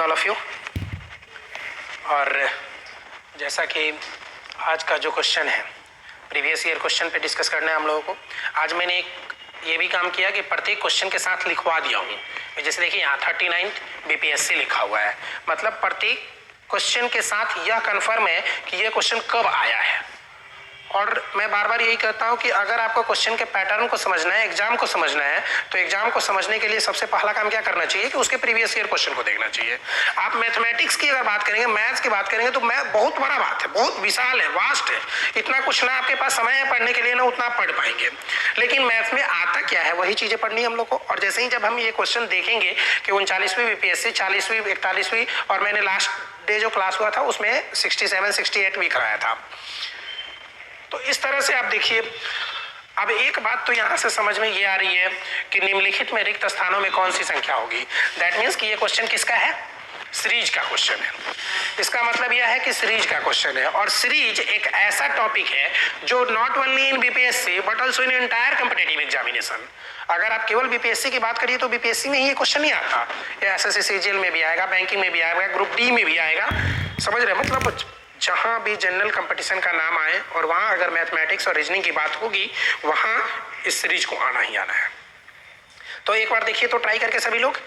All of you. और जैसा कि आज का जो क्वेश्चन है प्रीवियस ईयर क्वेश्चन पे डिस्कस करना है हम लोगों को। आज मैंने एक ये भी काम किया कि प्रत्येक क्वेश्चन के साथ लिखवा दिया हूँ। जैसे देखिए यहाँ 39 बीपीएससी लिखा हुआ है, मतलब प्रत्येक क्वेश्चन के साथ यह कंफर्म है कि यह क्वेश्चन कब आया है। और मैं बार बार यही कहता हूं कि अगर आपको क्वेश्चन के पैटर्न को समझना है, एग्जाम को समझना है, तो एग्जाम को समझने के लिए सबसे पहला काम क्या करना चाहिए कि उसके प्रीवियस ईयर क्वेश्चन को देखना चाहिए। आप मैथमेटिक्स की अगर बात करेंगे, मैथ्स की बात करेंगे, तो मैं बहुत बड़ा बात है, बहुत विशाल है, वास्ट है। इतना कुछ ना आपके पास समय है पढ़ने के लिए, ना उतना आप पढ़ पाएंगे। लेकिन मैथ्स में आता क्या है वही चीजें पढ़नी है हम लोग को। और जैसे ही जब हम ये क्वेश्चन देखेंगे कि 39वीं बीपीएससी, 40वीं, 41वीं, और मैंने लास्ट डे जो क्लास हुआ था उसमें 67, 68 भी कराया था। तो इस तरह से आप देखिए। अब एक बात तो यहां से समझ में ये आ रही है कि निम्नलिखित में रिक्त स्थानों में कौन सी संख्या होगी। दैट मीन्स कि ये क्वेश्चन किसका है? सीरीज का क्वेश्चन है। इसका मतलब यह है कि सीरीज का क्वेश्चन है। और सीरीज एक ऐसा टॉपिक है जो not only in BPSC but also in entire competitive examination. अगर आप केवल बीपीएससी की बात करिए तो बीपीएससी में ही ये क्वेश्चन नहीं आता, ये एसएससी सीजीएल में भी आएगा, बैंकिंग में भी आएगा, ग्रुप डी में भी आएगा। समझ रहे? मतलब जहां भी जनरल कंपटीशन का नाम आए और वहां अगर मैथमेटिक्स और रीजनिंग की बात होगी, वहां इस सीरीज को आना ही आना है। तो एक बार देखिए तो ट्राई करके सभी लोग।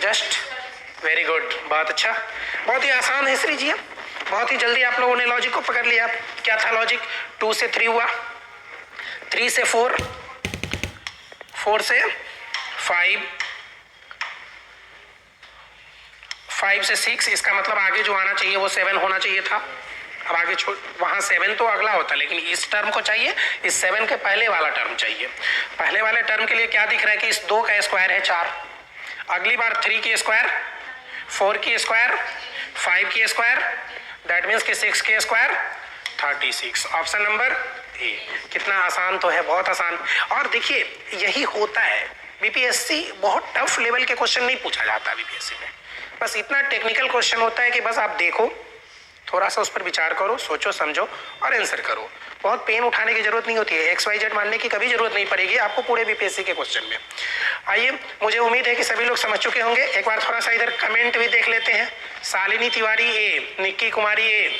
जस्ट वेरी गुड, बहुत अच्छा, बहुत ही आसान है सीरीज ये। बहुत ही जल्दी आप लोगों ने लॉजिक को पकड़ लिया। क्या था लॉजिक? 2 से 3 हुआ, 3 से 4, 4 से 5, 5 से 6। इसका मतलब आगे जो आना चाहिए वो 7 होना चाहिए था। अब आगे वहां 7 तो अगला होता, लेकिन इस टर्म को चाहिए, इस 7 के पहले वाला टर्म चाहिए। पहले वाले टर्म के लिए क्या दिख रहा है कि इस 2 का स्क्वायर है 4, अगली बार 3 की स्क्वायर, 4 की स्क्वायर, 5 की स्क्वायर, दैट मीन्स कि 6 के स्क्वायर 36। Option number A. कितना आसान तो है, बहुत आसान। और देखिए यही होता है, बीपीएससी बहुत टफ लेवल के क्वेश्चन नहीं पूछा जाता बीपीएससी में। बस इतना टेक्निकल क्वेश्चन होता है कि बस आप देखो, थोड़ा सा उस पर विचार करो, सोचो समझो और आंसर करो। बहुत पेन उठाने की जरूरत नहीं होती है, XYZ मानने की कभी जरूरत नहीं पड़ेगी आपको पूरे बीपीएससी के क्वेश्चन में। आइए, मुझे उम्मीद है कि सभी लोग समझ चुके होंगे। एक बार थोड़ा सा इधर कमेंट भी देख लेते हैं। शालिनी तिवारी ए, निक्की कुमारी ए।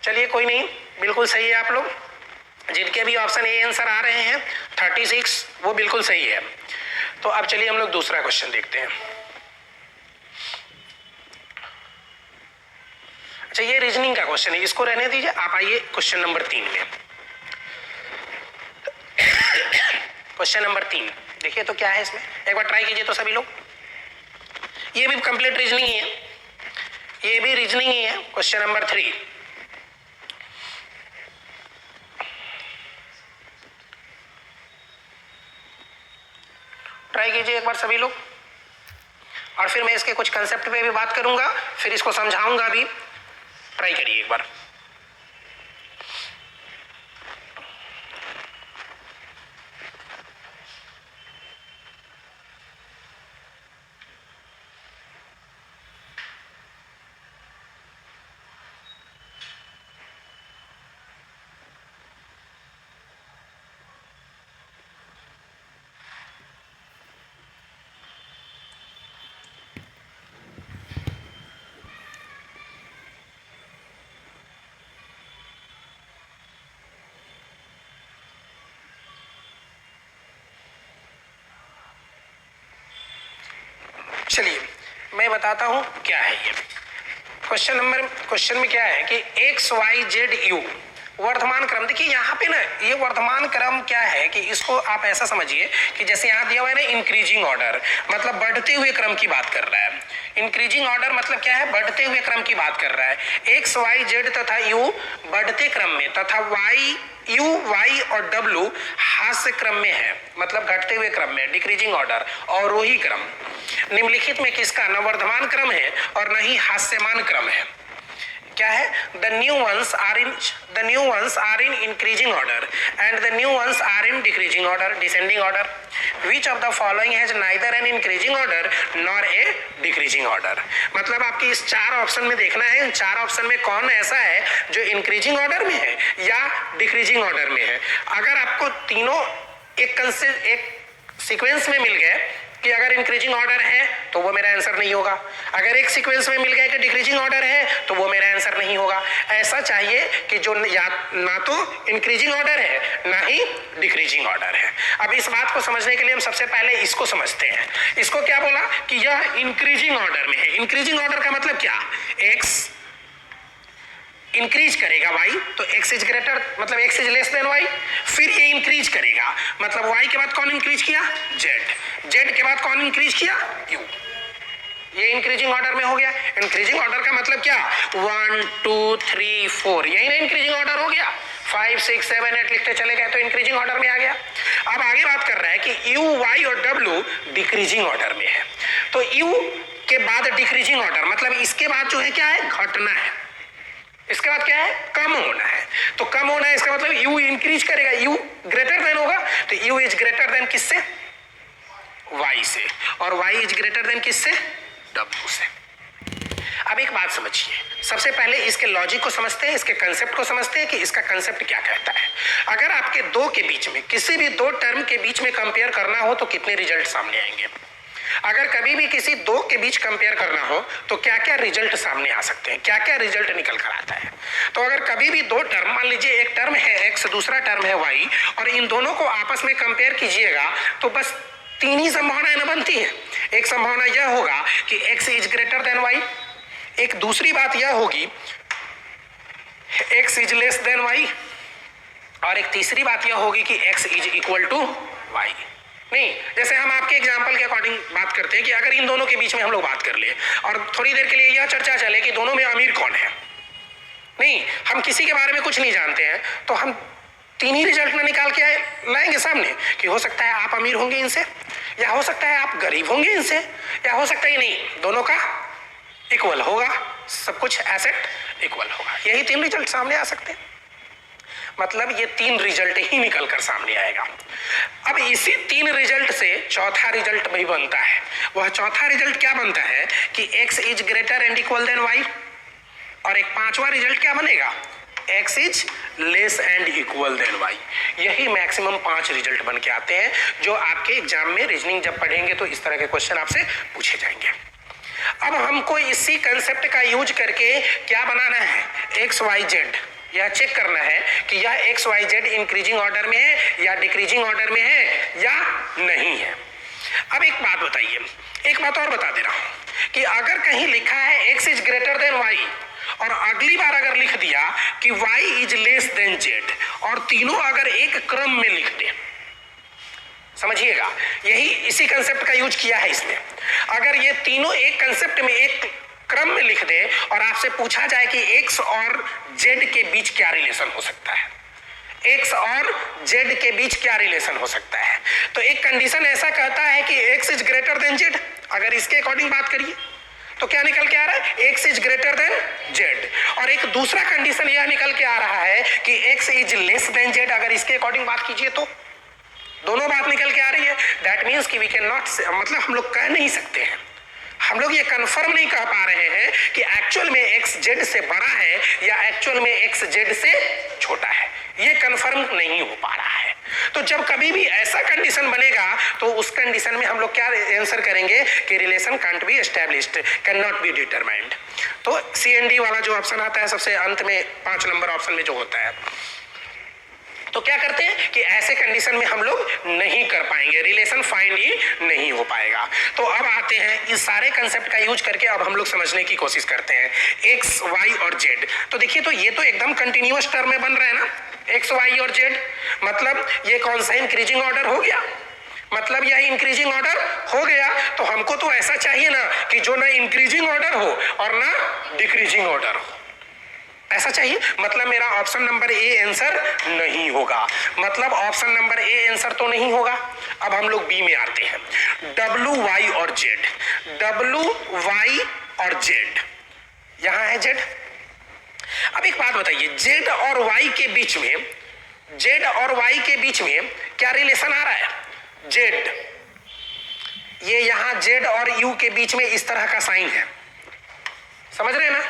चलिए कोई नहीं, बिल्कुल सही है। आप लोग जिनके भी ऑप्शन ए आंसर आ रहे हैं 36, वो बिल्कुल सही है। तो अब चलिए हम लोग दूसरा क्वेश्चन देखते हैं। अच्छा, ये रीजनिंग का क्वेश्चन है, इसको रहने दीजिए। आप आइए क्वेश्चन नंबर 3 में। क्वेश्चन नंबर 3 देखिए तो क्या है इसमें, एक बार ट्राई कीजिए तो सभी लोग। ये भी कंप्लीट रीजनिंग ही है, ये भी रीजनिंग ही है। क्वेश्चन नंबर 3, ट्राई कीजिए एक बार सभी लोग। और फिर मैं इसके कुछ कंसेप्ट पे भी बात करूंगा, फिर इसको समझाऊंगा भी। ट्राई करिए एक बार। चलिए मैं बताता हूं क्या है ये क्वेश्चन में क्या है कि XYZ U वर्तमान क्रम। देखिए यहाँ पे ना ये वर्तमान क्रम क्या है कि इसको आप ऐसा समझिए कि जैसे यहाँ दिया हुआ है ना इंक्रीजिंग ऑर्डर, मतलब बढ़ते हुए क्रम की बात कर रहा है। इंक्रीजिंग ऑर्डर मतलब क्या है? बढ़ते हुए क्रम की बात कर रहा है। XYZ तथा U बढ़ते क्रम में तथा U, Y और W हास्य क्रम में है, मतलब घटते हुए क्रम में, डिक्रीजिंग ऑर्डर, अवरोही क्रम। निम्नलिखित में किसका न वर्धमान क्रम है और न ही हास्यमान क्रम है? क्या है? the new ones are in increasing order and the new ones are in decreasing order, descending order. Which of the following has neither an increasing order nor a decreasing order? मतलब आपकी इस 4 ऑप्शन में देखना है, इन 4 option में कौन ऐसा है जो इंक्रीजिंग ऑर्डर में है या डिक्रीजिंग ऑर्डर में है। अगर आपको तीनों एक सीक्वेंस में मिल गए कि अगर इंक्रीजिंग ऑर्डर है तो वो मेरा आंसर नहीं होगा, अगर एक सीक्वेंस में मिल गया कि डिक्रीजिंग ऑर्डर है तो वो मेरा आंसर नहीं होगा। ऐसा चाहिए कि जो ना तो इंक्रीजिंग ऑर्डर है ना ही डिक्रीजिंग ऑर्डर है। अब इस बात को समझने के लिए हम सबसे पहले इसको समझते हैं। इसको क्या बोला कि यह इंक्रीजिंग ऑर्डर में है। इंक्रीजिंग ऑर्डर का मतलब क्या, एक्स इंक्रीज करेगा y तो x इज ग्रेटर मतलब x is less than y, फिर ये इंक्रीज करेगा मतलब y के बाद कौन इंक्रीज किया, z के बाद कौन इंक्रीज किया, u। ये इंक्रीजिंग ऑर्डर में हो गया। इंक्रीजिंग ऑर्डर का मतलब क्या, 1 2 3 4, यही ना इंक्रीजिंग ऑर्डर हो गया। 5 6 7 8 लिखते चले गए तो इंक्रीजिंग ऑर्डर में आ गया। अब आगे बात कर रहा है कि u y और w डिक्रीजिंग ऑर्डर में है। तो u के बाद डिक्रीजिंग ऑर्डर मतलब इसके बाद जो है क्या है, घटना है। इसके बाद क्या है, कम होना है। तो कम होना है इसका मतलब u इंक्रीज करेगा, u ग्रेटर देन होगा तो u इज ग्रेटर देन किससे, y से, और y इज ग्रेटर देन किससे, w से। अब एक बात समझिए, सबसे पहले इसके लॉजिक को समझते हैं, इसके कंसेप्ट को समझते हैं कि इसका कंसेप्ट क्या कहता है। अगर आपके दो के बीच में किसी भी दो टर्म के बीच में कंपेयर करना हो तो कितने रिजल्ट सामने आएंगे। अगर कभी भी किसी दो के बीच कंपेयर करना हो तो क्या क्या रिजल्ट सामने आ सकते हैं, क्या क्या रिजल्ट निकल कर आता है। तो अगर कभी भी दो टर्म, मान लीजिए एक टर्म है x दूसरा टर्म है y, और इन दोनों को आपस में कंपेयर कीजिएगा तो बस तीन ही संभावनाएं न बनती है। एक संभावना यह होगा कि x is greater than y, एक दूसरी बात यह होगी x is less than y, और एक तीसरी बात यह होगी कि x is equal to y। नहीं, जैसे हम आपके एग्जाम्पल के अकॉर्डिंग बात करते हैं कि अगर इन दोनों के बीच में हम लोग बात कर ले और थोड़ी देर के लिए यह चर्चा चले कि दोनों में अमीर कौन है। नहीं, हम किसी के बारे में कुछ नहीं जानते हैं तो हम तीन ही रिजल्ट में निकाल के लाएंगे सामने कि हो सकता है आप अमीर होंगे इनसे, या हो सकता है आप गरीब होंगे इनसे, या हो सकता है नहीं दोनों का इक्वल होगा, सब कुछ एसेट इक्वल होगा। यही तीन रिजल्ट सामने आ सकते हैं। मतलब ये तीन रिजल्ट ही निकल कर सामने आएगा। अब इसी तीन रिजल्ट से चौथा रिजल्ट भी बनता है। वह चौथा रिजल्ट क्या बनता है कि x is greater and equal than y, और एक पांचवा रिजल्ट क्या बनेगा, x is less and equal than y। यही मैक्सिमम 5 रिजल्ट बन के आते हैं जो आपके एग्जाम में रीजनिंग जब पढ़ेंगे तो इस तरह के क्वेश्चन आपसे पूछे जाएंगे। अब हमको इसी कंसेप्ट का यूज करके क्या बनाना है, एक्स वाई जेड, यह चेक करना है कि यह x y z increasing order में है या डिक्रीजिंग ऑर्डर में है या नहीं है। अब एक बात बताइए, एक बात और बता दे रहा हूं कि अगर कहीं लिखा है x is greater than y और अगली बार अगर लिख दिया कि y is less than z और तीनों अगर एक क्रम में लिख दे, समझिएगा यही इसी कंसेप्ट का यूज किया है इसने। अगर ये तीनों एक कंसेप्ट में एक क्रम में लिख दे और आपसे पूछा जाए कि x और z के बीच क्या रिलेशन हो सकता है, x और z के बीच क्या रिलेशन हो सकता है, तो एक कंडीशन ऐसा कहता है कि x is greater then z। अगर इसके अकॉर्डिंग बात करिए तो क्या निकल के आ रहा है, x is greater then z। और एक दूसरा कंडीशन यह निकल के आ रहा है कि x is less then z। अगर इसके अकॉर्डिंग बात कीजिए तो दोनों बात निकल के आ रही है। दैट मीन्स कि वी कैन नॉट, मतलब हम लोग कह नहीं सकते हैं, हम लोग ये कंफर्म नहीं कह पा रहे हैं कि एक्चुअल में एक्स जेड से बड़ा है या एक्चुअल में एक्स जेड से छोटा है। ये कंफर्म नहीं हो पा रहा है। तो जब कभी भी ऐसा कंडीशन बनेगा तो उस कंडीशन में हम लोग क्या आंसर करेंगे कि relation can't be established, can not be determined. तो सी एंड डी वाला जो ऑप्शन आता है सबसे अंत में 5 नंबर ऑप्शन में जो होता है, तो क्या करते हैं कि ऐसे कंडीशन में हम लोग नहीं कर पाएंगे, रिलेशन फाइंड ही नहीं हो पाएगा। तो अब आते हैं इस सारे कंसेप्ट का यूज करके अब हम लोग समझने की कोशिश करते हैं एक्स वाई और जेड। तो देखिए, तो ये तो एकदम कंटिन्यूअस टर्म में बन रहा है ना, एक्स वाई और जेड, मतलब ये कौन सा इंक्रीजिंग ऑर्डर हो गया, मतलब यह इंक्रीजिंग ऑर्डर हो गया। तो हमको तो ऐसा चाहिए ना कि जो ना इंक्रीजिंग ऑर्डर हो और ना डिक्रीजिंग ऑर्डर हो, ऐसा चाहिए। मतलब मेरा ऑप्शन नंबर ए आंसर नहीं होगा, मतलब ऑप्शन नंबर ए आंसर तो नहीं होगा। अब हम लोग बी में आते हैं, डब्ल्यू वाई और जेड, डब्ल्यू वाई और जेड, यहां है जेड। अब एक बात बताइए, जेड और वाई के बीच में, जेड और वाई के बीच में क्या रिलेशन आ रहा है, जेड, ये यहां जेड और यू के बीच में इस तरह का साइन है, समझ रहे हैं ना।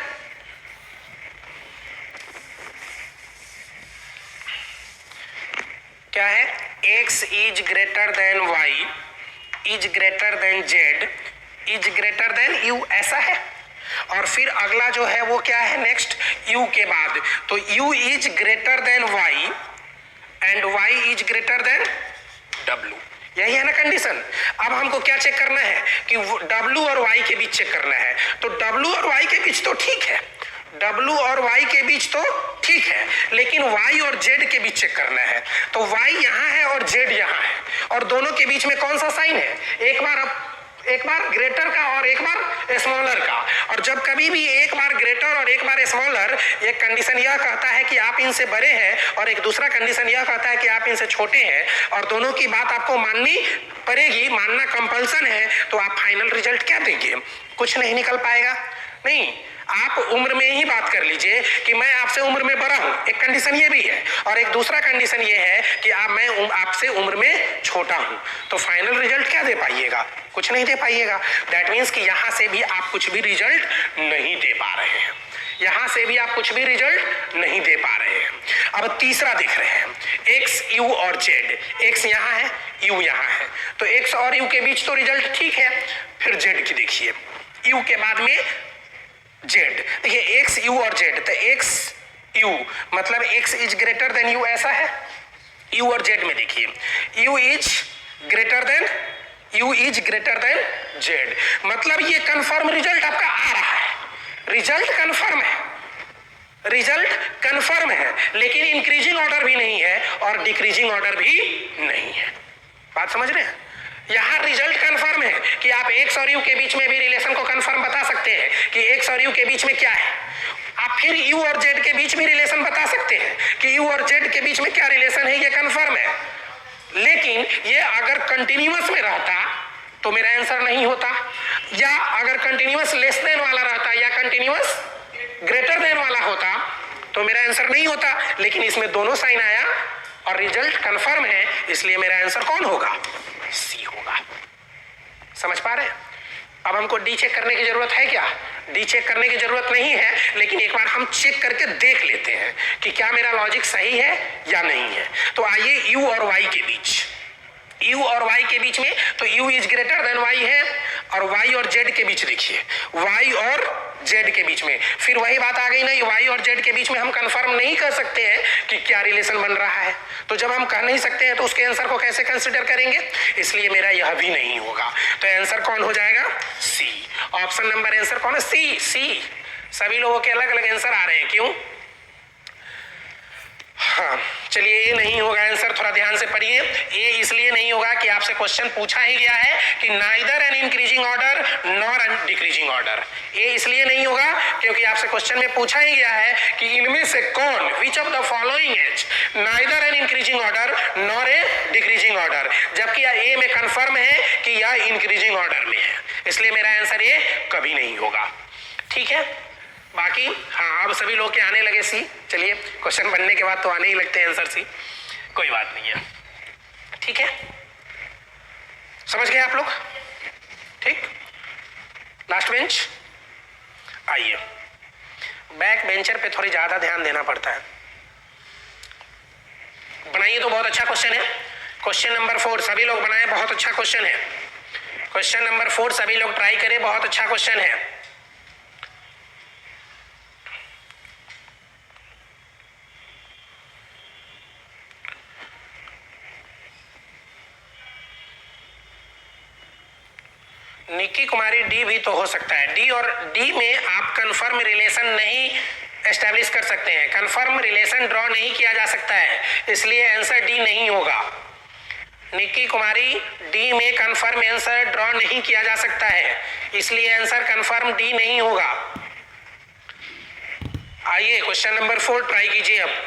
क्या है, x is greater than y is greater then Z is greater then you, ऐसा है। और फिर अगला जो है वो क्या है नेक्स्ट, यू के बाद, तो u is greater than y and y is greater than डब्ल्यू, यही है ना कंडीशन। अब हमको क्या चेक करना है कि डब्ल्यू और वाई के बीच चेक करना है। तो डब्ल्यू और वाई के बीच तो ठीक है, डब्ल्यू और वाई के बीच तो ठीक है, लेकिन वाई और जेड के बीच चेक करना है। तो वाई यहां है और जेड यहां है, और दोनों के बीच में कौन सा साइन है, एक बार ग्रेटर का और एक बार स्मॉलर का। और जब कभी भी एक बार ग्रेटर और एक बार स्मॉलर, एक कंडीशन यह कहता है कि आप इनसे बड़े हैं और एक दूसरा कंडीशन यह कहता है कि आप इनसे छोटे हैं, और दोनों की बात आपको माननी पड़ेगी, मानना कंपल्सन है। तो आप फाइनल रिजल्ट क्या देंगे, कुछ नहीं निकल पाएगा। नहीं, आप उम्र में ही बात कर लीजिए कि मैं आपसे उम्र में बड़ा हूं, एक कंडीशन ये भी है, और एक दूसरा कंडीशन ये है कि मैं आपसे उम्र में छोटा हूं। तो फाइनल रिजल्ट क्या दे पाइएगा, कुछ नहीं दे पाइएगा। दैट मीन्स कि यहां से भी आप कुछ भी रिजल्ट नहीं दे पा रहे हैं, यहां से भी आप कुछ भी रिजल्ट नहीं दे पा रहे हैं। अब तीसरा देख रहे हैं, एक्स यू और जेड, एक्स यहां है यू यहां है, तो एक्स और यू के बीच तो रिजल्ट ठीक है। फिर जेड की देखिए, यू के बाद में जेड, देखिए एक्स यू और जेड, तो एक्स यू मतलब x is greater then you, ऐसा है। यू और जेड में देखिए, you is greater then Z, मतलब ये कंफर्म रिजल्ट आपका आ रहा है, रिजल्ट कंफर्म है, लेकिन इंक्रीजिंग ऑर्डर भी नहीं है और डिक्रीजिंग ऑर्डर भी नहीं है। बात समझ रहे हैं, यहां रिजल्ट कंफर्म है कि आप एक्स और यू के बीच में भी रिलेशन को कंफर्म बता सकते हैं कि एक्स और यू के बीच में क्या है। आप फिर यू और जेड के बीच में रिलेशन बता सकते हैं कि यू और जेड के बीच में क्या रिलेशन है, ये कंफर्म है। लेकिन ये अगर कंटिन्यूअस में रहता तो मेरा आंसर नहीं होता, या अगर कंटिन्यूअस लेस देन वाला रहता या कंटिन्यूअस ग्रेटर देन वाला होता तो मेरा आंसर नहीं होता। लेकिन इसमें दोनों साइन आया और रिजल्ट कंफर्म है, इसलिए मेरा आंसर कौन होगा, सी होगा। समझ पा रहे हैं। अब हमको डी चेक करने की जरूरत है क्या, डी चेक करने की जरूरत नहीं है, लेकिन एक बार हम चेक करके देख लेते हैं कि क्या मेरा लॉजिक सही है या नहीं है। तो आइए यू और वाई के बीच, u और y के बीच में, तो u is greater than y है, और y और z के बीच देखिए, y और z के बीच में, फिर वही बात आ गई ना, y और z के बीच में हम कंफर्म नहीं कर सकते हैं कि क्या रिलेशन बन रहा है। तो जब हम कह नहीं सकते हैं तो उसके आंसर को कैसे कंसिडर करेंगे, इसलिए मेरा यह भी नहीं होगा। तो आंसर कौन हो जाएगा, सी। ऑप्शन नंबर आंसर कौन है, सी। सभी लोगों के अलग अलग आंसर आ रहे हैं, क्यों। हाँ चलिए, ये नहीं होगा आंसर, थोड़ा ध्यान से पढ़िए। ये इसलिए नहीं होगा कि आपसे क्वेश्चन पूछा ही गया है कि neither an increasing order nor an decreasing order. ये इसलिए नहीं होगा क्योंकि आपसे क्वेश्चन में पूछा ही गया है कि इनमें से कौन, which of the following is neither an increasing order nor a decreasing order, जबकि ए में कंफर्म है कि यह इंक्रीजिंग ऑर्डर में है, इसलिए मेरा आंसर ये कभी नहीं होगा। ठीक है, बाकी हाँ अब सभी लोग के आने लगे सी। चलिए, क्वेश्चन बनने के बाद तो आने ही लगते हैं आंसर सी, कोई बात नहीं है। ठीक है, समझ गए आप लोग, ठीक। लास्ट बेंच, आइए। बैक बेंचर पे थोड़ी ज्यादा ध्यान देना पड़ता है। बनाइए तो बहुत अच्छा क्वेश्चन है, क्वेश्चन नंबर 4 सभी लोग बनाए, बहुत अच्छा क्वेश्चन है। क्वेश्चन नंबर 4 सभी लोग ट्राई करें, बहुत अच्छा क्वेश्चन है। निक्की कुमारी डी भी तो हो सकता है, डी और डी में आप कंफर्म रिलेशन नहीं एस्टेब्लिश कर सकते हैं, कंफर्म रिलेशन ड्रॉ नहीं किया जा सकता है, इसलिए आंसर डी नहीं होगा। निक्की कुमारी डी में कंफर्म आंसर ड्रॉ नहीं किया जा सकता है, इसलिए आंसर कंफर्म डी नहीं होगा। आइए क्वेश्चन नंबर 4 ट्राई कीजिए अब।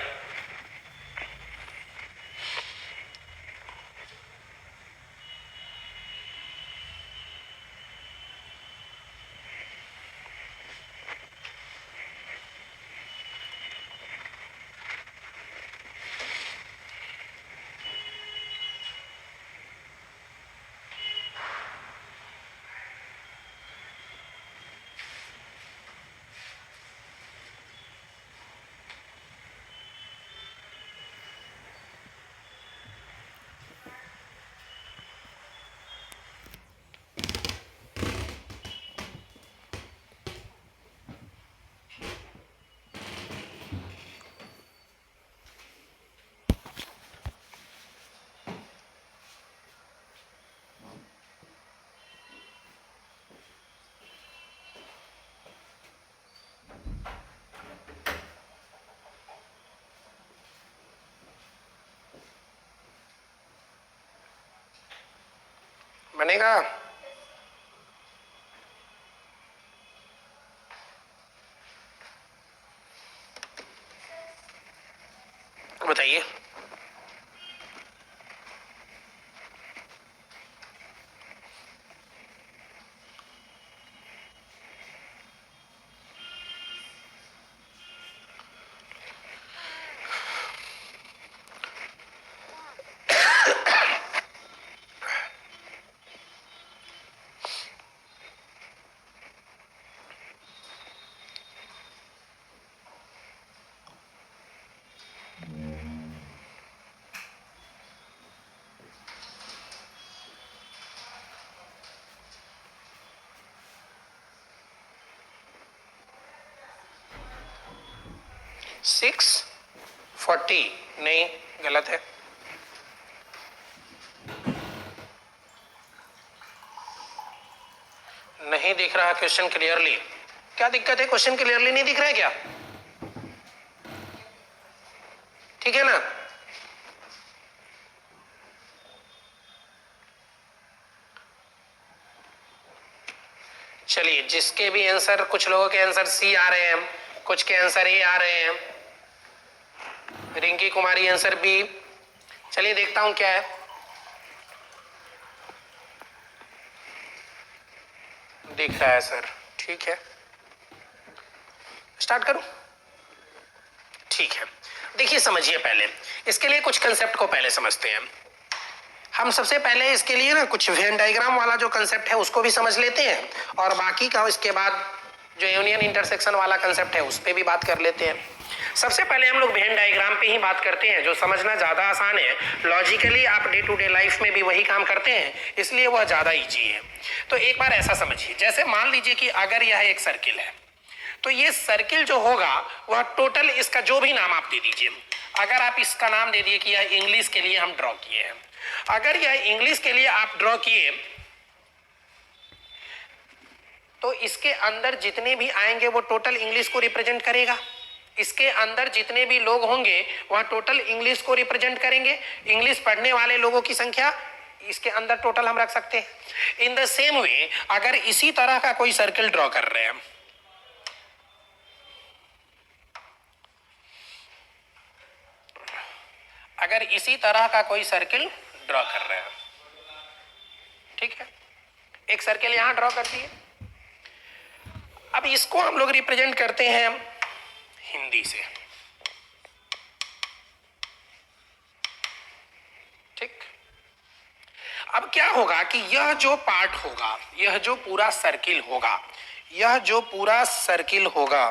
बनेगा? बताइए। सिक्स 40 नहीं, गलत है। नहीं दिख रहा क्वेश्चन क्लियरली। क्या दिक्कत है? क्वेश्चन क्लियरली नहीं दिख रहा है क्या? ठीक है ना? चलिए, जिसके भी आंसर, कुछ लोगों के आंसर सी आ रहे हैं, कुछ के आंसर ए आ रहे हैं, रिंकी कुमारी आंसर बी। चलिए देखता हूं क्या है। दिख रहा है सर, ठीक है, स्टार्ट करूं? ठीक है, देखिए समझिए, पहले इसके लिए कुछ कंसेप्ट को पहले समझते हैं हम। सबसे पहले इसके लिए ना कुछ वेन डायग्राम वाला जो कंसेप्ट है उसको भी समझ लेते हैं, और बाकी का इसके बाद जो यूनियन इंटरसेक्शन वाला कंसेप्ट है उस पर भी बात कर लेते हैं। सबसे पहले हम लोग वेन डायग्राम पे ही बात करते हैं, जो समझना ज्यादा आसान है। लॉजिकली आप डे टू डे लाइफ में भी वही काम करते हैं, इसलिए वह ज्यादा इजी है। तो एक बार ऐसा समझिए, जैसे मान लीजिए कि अगर यह एक सर्किल है, तो ये सर्किल जो होगा वह टोटल, इसका जो भी नाम आप दे दीजिए। अगर आप इसका नाम दे दिए कि यह इंग्लिश के लिए हम ड्रॉ किए हैं, अगर यह इंग्लिश के लिए आप ड्रॉ किए, तो इसके अंदर जितने भी आएंगे वो टोटल इंग्लिश को रिप्रेजेंट करेगा। इसके अंदर जितने भी लोग होंगे वह टोटल इंग्लिश को रिप्रेजेंट करेंगे। इंग्लिश पढ़ने वाले लोगों की संख्या इसके अंदर टोटल हम रख सकते हैं। इन द सेम वे, अगर इसी तरह का कोई सर्किल ड्रॉ कर रहे हैं, अगर इसी तरह का कोई सर्किल ड्रॉ कर रहे हैं, ठीक है, एक सर्किल यहां ड्रॉ कर दिए। अब इसको हम लोग रिप्रेजेंट करते हैं हिंदी से, ठीक। अब क्या होगा कि यह जो पार्ट होगा, यह जो पूरा सर्किल होगा, यह जो पूरा सर्किल होगा,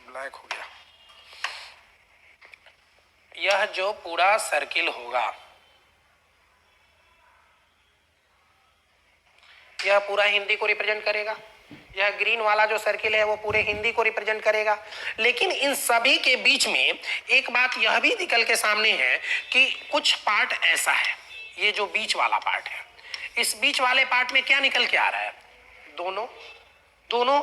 ब्लैक हो गया, यह जो पूरा सर्किल होगा, यह पूरा हिंदी को रिप्रेजेंट करेगा। यह ग्रीन वाला जो सर्किल है वो पूरे हिंदी को रिप्रेजेंट करेगा। लेकिन इन सभी के बीच में एक बात यह भी निकल के सामने है कि कुछ पार्ट ऐसा है, ये जो बीच वाला पार्ट है, इस बीच वाले पार्ट में क्या निकल के आ रहा है? दोनों।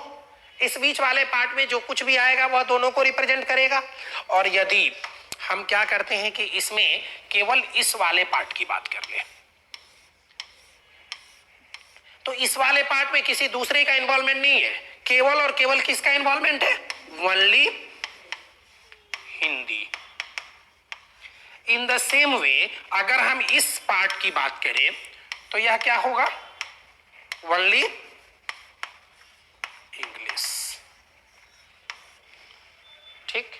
इस बीच वाले पार्ट में जो कुछ भी आएगा वह दोनों को रिप्रेजेंट करेगा। और यदि हम क्या करते हैं कि इसमें केवल इस वाले पार्ट की बात कर ले, तो इस वाले पार्ट में किसी दूसरे का इन्वॉल्वमेंट नहीं है, केवल और केवल किसका इन्वॉल्वमेंट है? Only Hindi. In the same way, अगर हम इस पार्ट की बात करें तो यह क्या होगा? ओनली इंग्लिश, ठीक।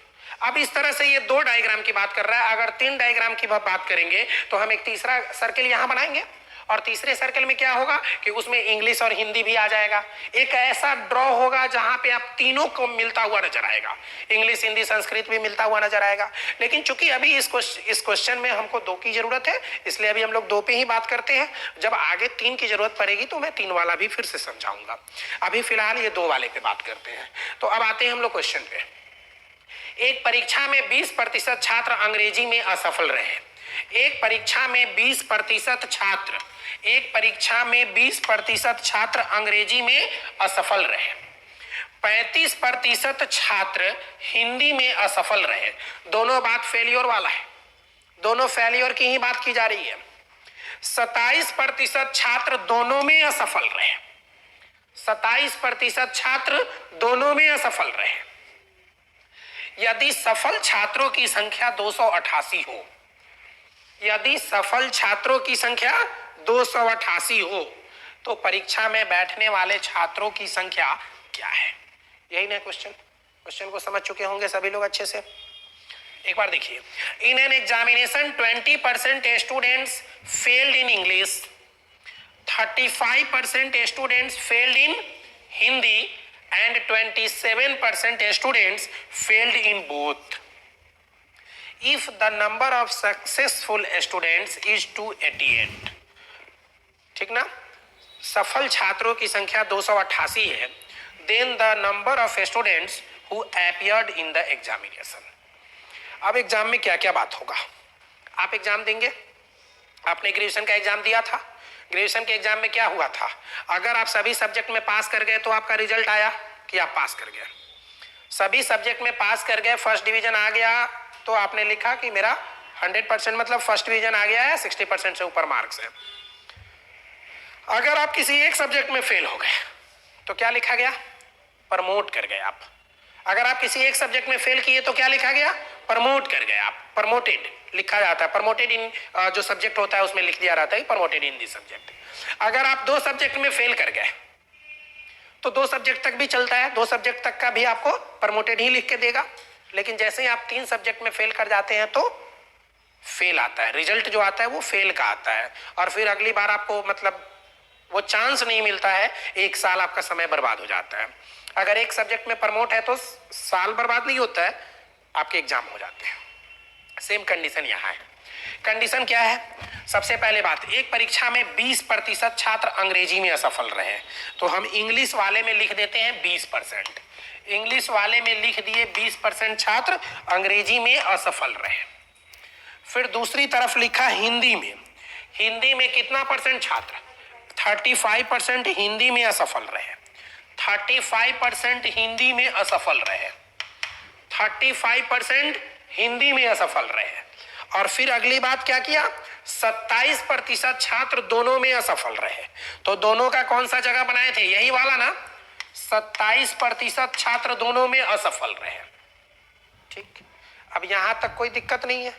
अब इस तरह से ये दो डायग्राम की बात कर रहा है। अगर तीन डायग्राम की बात करेंगे तो हम एक तीसरा सर्किल यहां बनाएंगे, और तीसरे सर्कल में क्या होगा कि उसमें इंग्लिश और हिंदी भी आ जाएगा। एक ऐसा ड्रॉ होगा जहां पे आप तीनों को मिलता हुआ नजर आएगा, इंग्लिश, हिंदी, संस्कृत भी मिलता हुआ नजर आएगा। लेकिन चूंकि अभी इस क्वेश्चन में हमको दो की जरूरत है, इसलिए अभी हम लोग दो पे ही बात करते हैं। जब आगे तीन की जरूरत पड़ेगी तो मैं तीन वाला भी फिर से समझाऊंगा। अभी फिलहाल ये दो वाले पे बात करते हैं। तो अब आते हैं हम लोग क्वेश्चन पे। एक परीक्षा में 20% छात्र अंग्रेजी में असफल रहे। एक परीक्षा में 20% छात्र, एक परीक्षा में 20% छात्र अंग्रेजी में असफल रहे। 35% छात्र हिंदी में असफल रहे। दोनों बात फेलियर वाला है, दोनों फेलियर की ही बात की जा रही है। 27% छात्र दोनों में असफल रहे। 27% छात्र दोनों में असफल रहे। यदि सफल छात्रों की संख्या 288 हो, यदि सफल छात्रों की संख्या 288 हो, तो परीक्षा में बैठने वाले छात्रों की संख्या क्या है? यही ना क्वेश्चन को समझ चुके होंगे सभी लोग अच्छे से। एक बार देखिए, in an examination 20% students failed in English, 35% students failed in Hindi and 27% students failed in both. If the number of successful students is 288, ठीक ना, सफल छात्रों की संख्या 288 है, then the number of students who appeared in the examination. अब exam में क्या क्या बात होगा? आप एग्जाम देंगे, आपने ग्रेजुएशन का एग्जाम दिया था, ग्रेजुएशन के एग्जाम में क्या हुआ था? अगर आप सभी सब्जेक्ट में पास कर गए तो आपका रिजल्ट आया कि आप पास कर गए। सभी सब्जेक्ट में पास कर गए, फर्स्ट डिवीजन आ गया, तो आपने लिखा कि मेरा 100% मतलब फर्स्ट डिवीजन आ गया है, 60% से ऊपर मार्क्स है। अगर आप किसी एक सब्जेक्ट में फेल हो गए तो क्या लिखा गया? प्रमोट कर गए आप। अगर आप किसी एक सब्जेक्ट में फेल किए तो क्या लिखा गया? प्रमोट कर गए आप। प्रमोटेड लिखा जाता है, प्रमोटेड इन जो सब्जेक्ट होता है उसमें लिख दिया जाता है प्रमोटेड इन दिस सब्जेक्ट। अगर आप 2 सब्जेक्ट में फेल कर गए तो 2 सब्जेक्ट तक भी चलता है, 2 सब्जेक्ट तक का भी आपको प्रमोटेड ही लिख के देगा। लेकिन जैसे ही आप 3 सब्जेक्ट में फेल कर जाते हैं तो फेल आता है, रिजल्ट जो आता है वो फेल का आता है, और फिर अगली बार आपको मतलब वो चांस नहीं मिलता है, 1 साल आपका समय बर्बाद हो जाता है। अगर एक सब्जेक्ट में प्रमोट है तो साल बर्बाद नहीं होता है, आपके एग्जाम हो जाते हैं। सेम कंडीशन यहाँ है। कंडीशन क्या है? सबसे पहले बात, एक परीक्षा में 20% छात्र अंग्रेजी में असफल रहे, तो हम इंग्लिश वाले में लिख देते हैं 20%। इंग्लिश वाले में लिख दिए 20% छात्र अंग्रेजी में असफल रहे। फिर दूसरी तरफ लिखा हिंदी में, हिंदी में कितना परसेंट छात्र? 35% हिंदी में असफल रहे। 35% हिंदी में असफल रहे। 35% हिंदी में असफल रहे। और फिर अगली बात क्या किया? 27% छात्र दोनों में असफल रहे। तो दोनों का कौन सा जगह बनाए थे? यही वाला ना, 27% छात्र दोनों में असफल रहे। ठीक, अब यहां तक कोई दिक्कत नहीं है,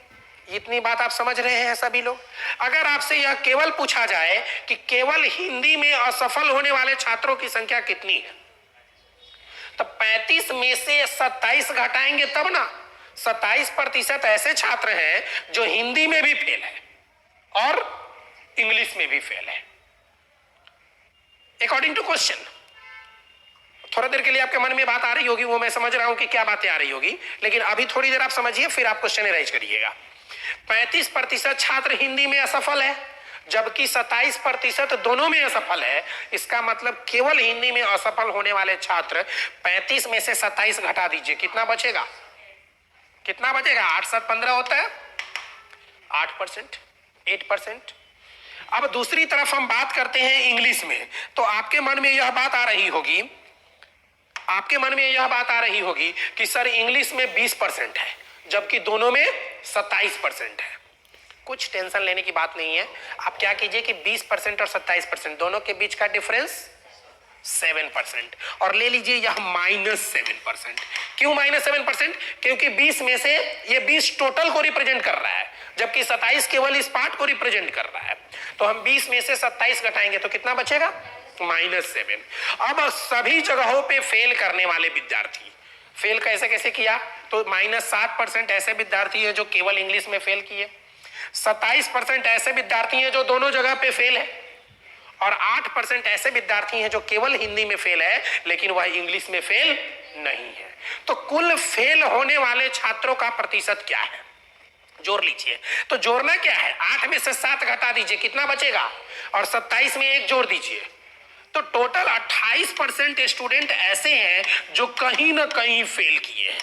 इतनी बात आप समझ रहे हैं सभी लोग। अगर आपसे यह केवल पूछा जाए कि केवल हिंदी में असफल होने वाले छात्रों की संख्या कितनी है, तो 35 में से 27 घटाएंगे तब ना। 27% ऐसे छात्र हैं जो हिंदी में भी फेल है और इंग्लिश में भी फेल है, अकॉर्डिंग टू क्वेश्चन। थोड़ा देर के लिए आपके मन में बात आ रही होगी, वो मैं समझ रहा हूं कि क्या बातें आ रही होगी, लेकिन अभी थोड़ी देर आप समझिए, फिर आप क्वेश्चन अरेंज करिएगा। 35% छात्र हिंदी में असफल है, जबकि 27% दोनों में असफल है। इसका मतलब केवल हिंदी में असफल होने वाले छात्र, 35 में से 27 घटा दीजिए, कितना बचेगा? कितना बचेगा? 8 7 15 होता है, 8%, 8%। अब दूसरी तरफ हम बात करते हैं इंग्लिश में, तो आपके मन में यह बात आ रही होगी, आपके मन में यह बात आ रही होगी कि सर इंग्लिश में 20% है, जबकि दोनों में 27% है। कुछ टेंशन लेने की बात नहीं है। आप क्या कीजिए कि 20% और 27% दोनों के बीच का डिफरेंस 7%, और ले लीजिए यह -7%। क्यों -7%? क्योंकि 20 में से ये 20 टोटल को रिप्रेजेंट कर रहा है, जबकि 27 केवल इस पार्ट को रिप्रेजेंट कर रहा है। तो हम 20 में से 27 घटाएंगे तो कितना बचेगा? -7। अब सभी जगहों पे फेल करने वाले विद्यार्थी, फेल कैसे कैसे किया? तो -7% ऐसे विद्यार्थी हैं जो केवल इंग्लिश में फेल किए, 27% ऐसे विद्यार्थी हैं जो दोनों जगह पे फेल है, और 8% ऐसे विद्यार्थी हैं जो केवल हिंदी में फेल है लेकिन वह इंग्लिश में फेल नहीं है। तो कुल फेल होने वाले छात्रों का प्रतिशत क्या है? जोड़ लीजिए। तो जोड़ना क्या है? 8 में से 7 घटा दीजिए, कितना बचेगा? और 27 में 1 जोड़ दीजिए, तो टोटल 28% स्टूडेंट ऐसे हैं जो कहीं ना कहीं फेल किए हैं।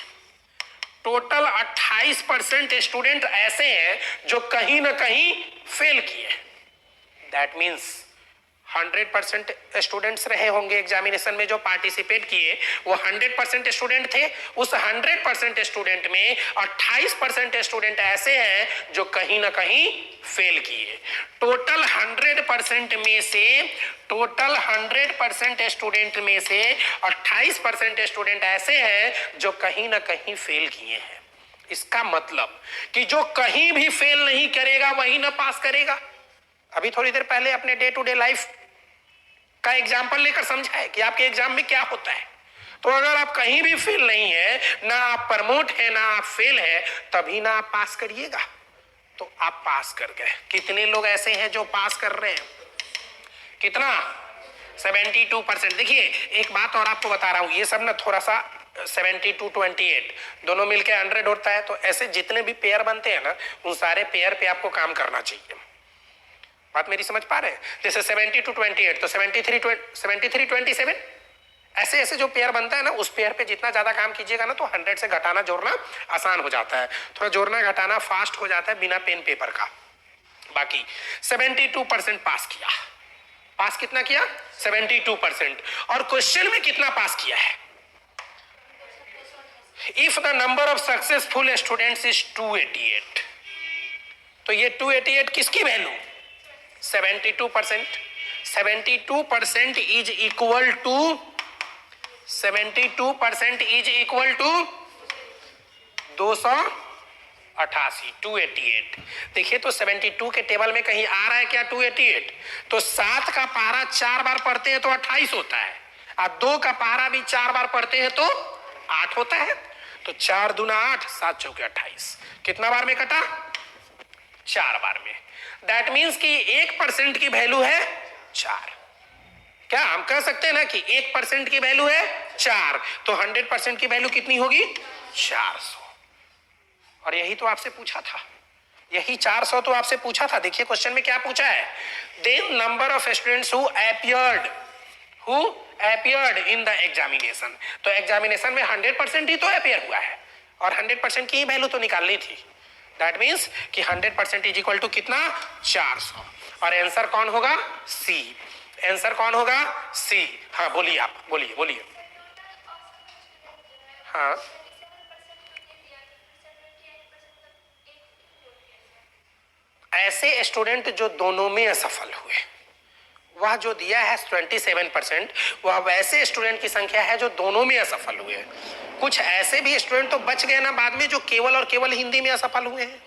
टोटल 28% स्टूडेंट ऐसे हैं जो कहीं ना कहीं फेल किए। दैट मीन्स 100% स्टूडेंट्स रहे होंगे एग्जामिनेशन में जो पार्टिसिपेट किए, वो 100% स्टूडेंट थे। उस 100% स्टूडेंट में 28% स्टूडेंट ऐसे हैं जो कहीं ना कहीं फेल किए। टोटल 100% में से, टोटल 100% स्टूडेंट में से 28% स्टूडेंट ऐसे हैं जो कहीं ना कहीं फेल किए हैं। इसका मतलब कि जो कहीं भी फेल नहीं करेगा वही ना पास करेगा। अभी थोड़ी देर पहले अपने डे टू डे लाइफ का एग्जाम्पल लेकर समझाए कि आपके एग्जाम में क्या होता है। तो अगर आप कहीं भी फेल नहीं है, ना आप प्रमोट है ना आप फेल है, तभी ना आप पास करिएगा। तो आप पास कर गए। कितने लोग ऐसे हैं जो पास कर रहे हैं? कितना? 72%। देखिए एक बात और आपको बता रहा हूं, ये सब ना थोड़ा सा 72 28 दोनों मिलके 100 होता है। तो ऐसे जितने भी पेयर बनते हैं ना, उन सारे पेयर पे आपको काम करना चाहिए। बात मेरी समझ पा रहे हैं? जैसे 72 28 तो 73 27 ऐसे ऐसे जो पेयर बनता है ना, उस पेयर पे जितना ज्यादा काम कीजिएगा ना, तो 100 से घटाना जोड़ना आसान हो जाता है। थोड़ा जोड़ना घटाना फास्ट हो जाता है बिना पेन पेपर का। बाकी 72% पास किया। पास कितना किया? 72%। और क्वेश्चन में कितना पास किया है? If the number of successful students is 288, तो ये 288 किसकी value? 72%। 72% is equal to 72% is equal to 288, 288। देखिए तो 72 के टेबल में कहीं आ रहा है क्या 288? तो 7 का पारा 4 बार पढ़ते हैं तो 28 होता है, और 2 का पारा भी 4 बार पढ़ते हैं तो 8 होता है। तो 4 दूना 8, 7 चौके 28। कितना बार में कटा? 4 बार में। दैट मीन्स कि 1% की वैल्यू है 4। क्या हम कह सकते हैं ना कि 1% की वैल्यू है 4, तो 100% की वैल्यू कितनी होगी? 400। और यही तो आपसे पूछा था, यही 400 तो आपसे पूछा था। देखिए क्वेश्चन में क्या पूछा है? Then number of students who appeared in the examination. तो एग्जामिनेशन में 100% ही तो अपियर हुआ है, और 100% की ही वैल्यू तो निकालनी थी। दैट मीन्स कि 100% इज इक्वल टू कितना? 400। और आंसर कौन होगा? सी। आंसर कौन होगा? सी। हाँ बोलिए, आप बोलिए बोलिए। हाँ ऐसे स्टूडेंट जो दोनों में असफल हुए, वह जो दिया है 27%, वह वैसे स्टूडेंट की संख्या है जो दोनों में असफल हुए। कुछ ऐसे भी स्टूडेंट तो बच गए ना बाद में, जो केवल और केवल हिंदी में असफल हुए हैं,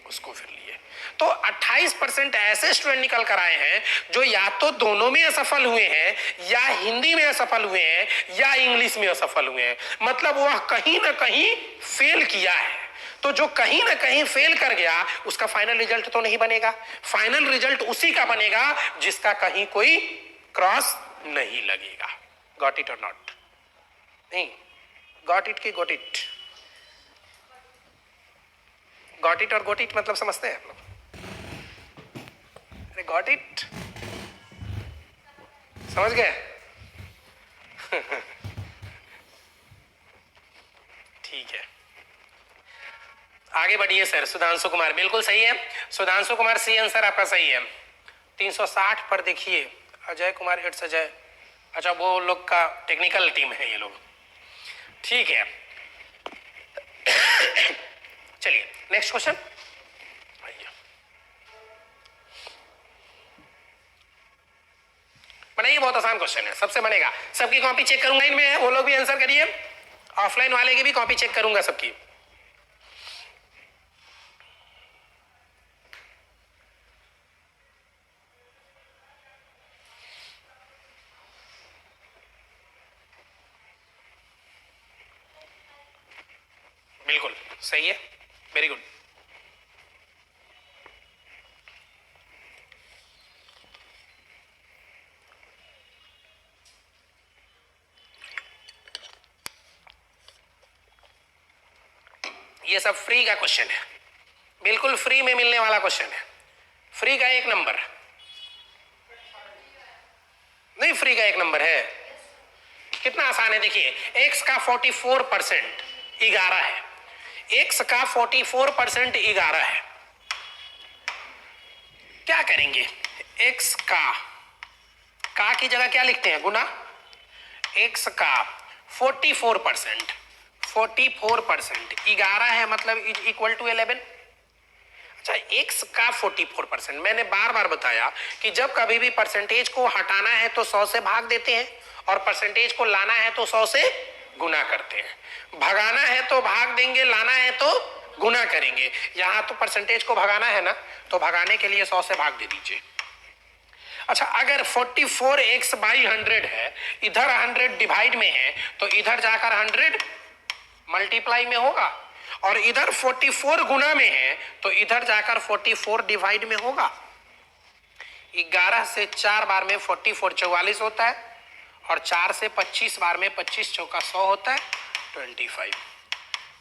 उसको फिर लिए। तो 28% ऐसे स्टूडेंट निकल कर आए हैं जो या तो दोनों में असफल हुए हैं, या हिंदी में असफल हुए हैं, या इंग्लिश में असफल हुए हैं। मतलब वह कहीं ना कहीं फेल किया है। तो जो कहीं ना कहीं फेल कर गया, उसका फाइनल रिजल्ट तो नहीं बनेगा। फाइनल रिजल्ट उसी का बनेगा जिसका कहीं कोई क्रॉस नहीं लगेगा। गॉट इट और नॉट? नहीं, गॉट इट की गोट इट? गॉट इट और गोट इट मतलब समझते हैं आप लोग? अरे गॉट इट समझ गए? ठीक है, आगे बढ़िए सर। सुधांशु कुमार बिल्कुल सही है। सुधांशु कुमार सी आंसर आपका सही है। 360 पर देखिए अजय कुमार, इट्स अजय। अच्छा वो लोग का टेक्निकल टीम है ये लोग, ठीक है। चलिए नेक्स्ट क्वेश्चन। बनाइए, बहुत आसान क्वेश्चन है, सबसे बनेगा। सबकी कॉपी चेक करूंगा इनमें, वो लोग भी आंसर करिए। ऑफलाइन वाले की भी कॉपी चेक करूंगा सबकी। बिल्कुल सही है, वेरी गुड। ये सब फ्री का क्वेश्चन है, बिल्कुल फ्री में मिलने वाला क्वेश्चन है। फ्री का 1 नंबर नहीं, फ्री का 1 नंबर है। कितना आसान है, देखिए x का 44% 11 है। x का 44% 11 है। क्या करेंगे? x का का की जगह क्या लिखते हैं, गुना। x का 44%, 44%, 11 है मतलब इज इक्वल टू 11। अच्छा, x का 44%, मैंने बार बार बताया कि जब कभी भी परसेंटेज को हटाना है तो 100 से भाग देते हैं, और परसेंटेज को लाना है तो 100 से गुना करते हैं। भगाना है तो भाग देंगे, लाना है तो गुना करेंगे। यहां तो परसेंटेज को भगाना है ना, तो भगाने के लिए 100 से भाग दे दीजिए। अच्छा, अगर 44x बाई 100 है, इधर 100 डिवाइड में है, तो इधर जाकर 100 मल्टीप्लाई में होगा, और इधर 44 गुना में है तो इधर जाकर 44 डिवाइड में होगा। 11 से 4 बार में 44 44 होता है, और 4 से 25 बार में 25 चौका 100 होता है 25।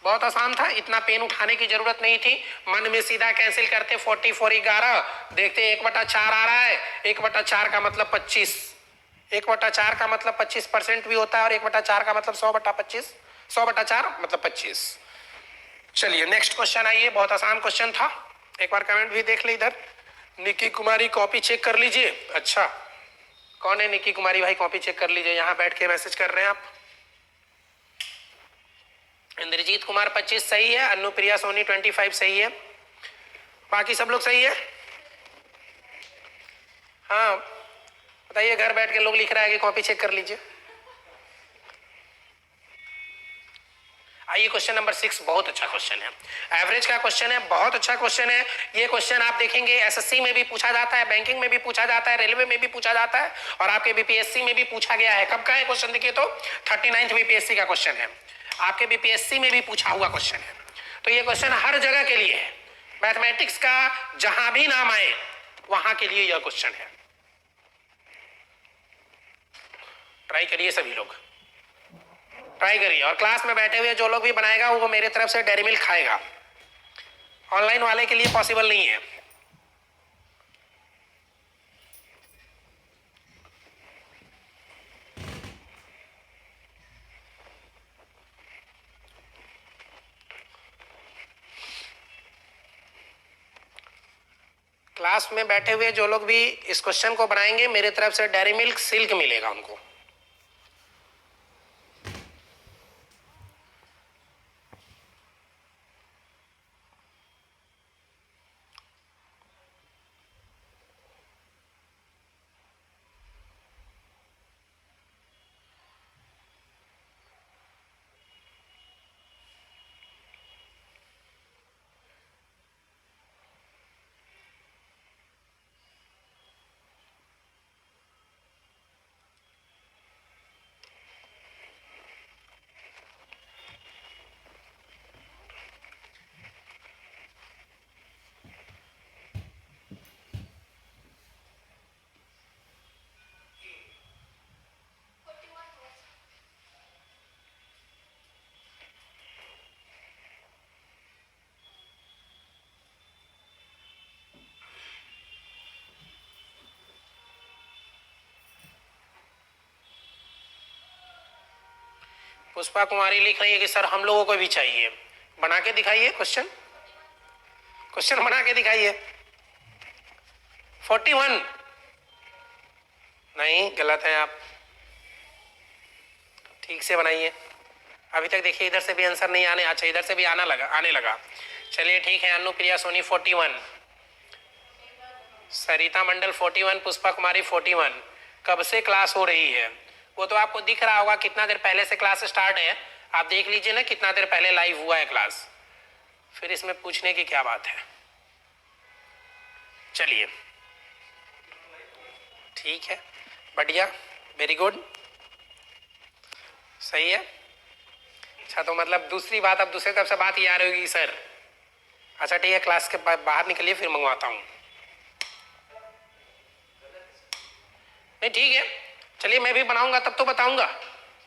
बहुत आसान था, इतना पेन उठाने की जरूरत नहीं थी। मन में सीधा कैंसिल करते 44 11, देखते 1/4 आ रहा है, 1/4 का मतलब 25, 1/4 का मतलब 25% भी होता है, और 1/4 का मतलब 100/25, 100/4 मतलब 25। चलिए नेक्स्ट क्वेश्चन आइए, बहुत आसान क्वेश्चन था। एक बार कमेंट भी देख ले इधर। निकी कुमारी कॉपी चेक कर लीजिए। अच्छा, कौन है निकी कुमारी भाई, कॉपी चेक कर लीजिए, यहां बैठ के मैसेज कर रहे हैं आप। इंद्रजीत कुमार 25 सही है, अनुप्रिया सोनी 25 सही है, बाकी सब लोग सही है। हाँ बताइए, घर बैठ के लोग लिख रहा है कि कॉपी चेक कर लीजिए। आइए क्वेश्चन नंबर 6, बहुत अच्छा क्वेश्चन है, एवरेज का क्वेश्चन है, बहुत अच्छा क्वेश्चन है। ये क्वेश्चन आप देखेंगे एसएससी में भी पूछा जाता है, बैंकिंग में भी पूछा जाता है, रेलवे में भी पूछा जाता है, और आपके बीपीएससी में भी पूछा गया है। कब का है क्वेश्चन देखिए तो 39th बीपीएससी का क्वेश्चन है, आपके बीपीएससी में भी पूछा हुआ क्वेश्चन है। तो ये क्वेश्चन हर जगह के लिए है, मैथमेटिक्स का जहां भी नाम आए वहां के लिए यह क्वेश्चन है। ट्राई करिए सभी लोग, ट्राई करिए, और क्लास में बैठे हुए जो लोग भी बनाएगा वो मेरे तरफ से डेयरी मिल्क खाएगा। ऑनलाइन वाले के लिए पॉसिबल नहीं है। क्लास में बैठे हुए जो लोग भी इस क्वेश्चन को बनाएंगे मेरे तरफ से डेयरी मिल्क सिल्क मिलेगा उनको। पुष्पा कुमारी लिख रही है कि सर हम लोगों को भी चाहिए, बना के दिखाइए क्वेश्चन, क्वेश्चन बना के दिखाइए। 41 नहीं, गलत है आप, ठीक से बनाइए। अभी तक देखिए इधर से भी आंसर नहीं आने, अच्छा इधर से भी आने लगा। चलिए ठीक है, अनुप्रिया सोनी 41, सरिता मंडल 41, पुष्पा कुमारी 41। कब से क्लास हो रही है वो तो आपको दिख रहा होगा, कितना देर पहले से क्लास स्टार्ट है, आप देख लीजिए ना कितना देर पहले लाइव हुआ है क्लास, फिर इसमें पूछने की क्या बात है। चलिए ठीक है, बढ़िया, वेरी गुड, सही है। अच्छा तो मतलब दूसरी बात, अब दूसरी तरफ से बात ये आ रही होगी सर, अच्छा ठीक है क्लास के बाहर निकलिए फिर मंगवाता हूँ। नहीं ठीक है, चलिए मैं भी बनाऊंगा तब तो बताऊंगा,